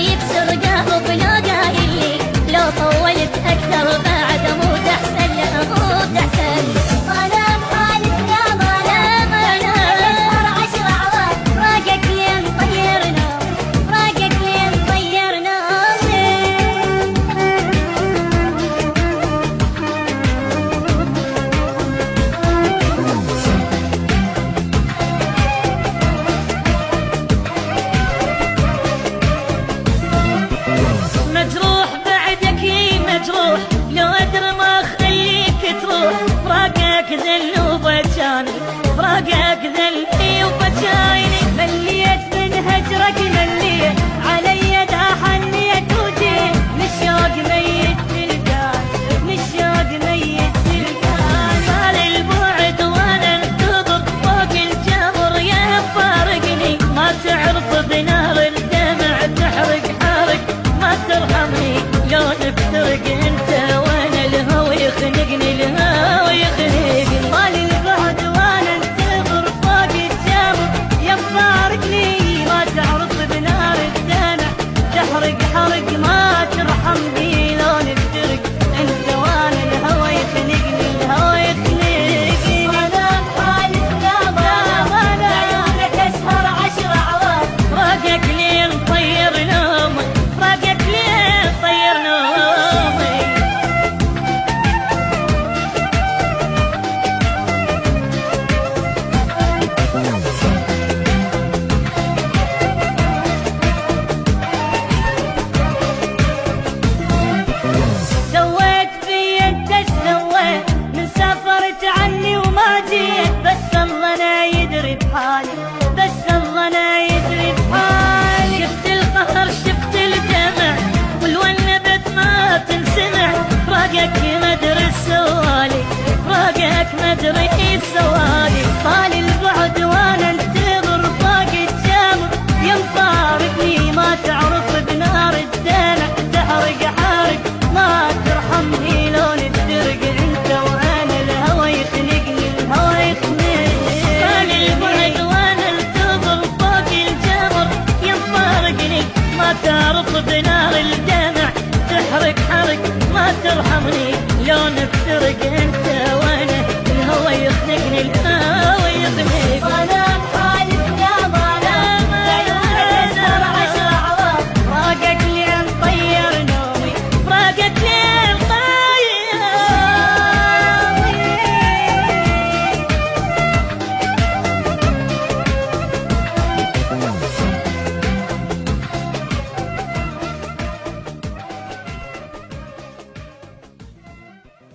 طيب سرقه بلا قايل لي لو طولت اكثر بعد اموت احسن لا اموت احسن. ظلام حالتنا ظلام نسهر 10 اعوام فراقك لين طيرنا فراقك لين طيرنا. مجروح بعدك مجروح لو ادري ما اخليك تروح. فراقك ذل وبجاني فراقك ذل وبجاني. مليت من هجرك مليت علي دا حنيت وجيت من الشوق ميت تلقاني من الشوق ميت تلقاني. طال البعد وانا انتظر فوق الجبر يا فارقني. ما تعرف بنار الدمع تحرق حرق ما ترحمني لو نفترق انت وانا الهوى يخنقني الهوى يخنقني. طال البعد وانا انتظر فوق الجبر يا فارقني. ما تعرف بنار الدمع تحرق حرق ما ترحمني لو نفترق انت وانا الهوى يخنقني الهوى يخنقني. ظلام حالتنا ظلام عيونك اسهر 10 اعوام فراقك لين طير نومي فراقك لين طير نومي. سويت في انت سويت من سافرت عني وما جيت. بس الله لا يدري بحالي بس الله لا يدري بحالي. شفت القهر شفت الدمع والونبت ما تنسمع. فراقك ما ادري سوالي فراقك ما ادري سوالي. طال البعد وانا انتظر فوق الجمر يا مفارقني. ما تعرف بنار الدلع تحرق حرق ما ترحمني لو نفترق انت وانا الهوى يخنقني الهوى يخنقني. طال البعد وانا انتظر فوق الجمر يا مفارقني. ما تعرف بنار الدمع تحرق حرق ما ترحمني لو نفترق انت وانا الهوى يخنقني الهوى يخنقني.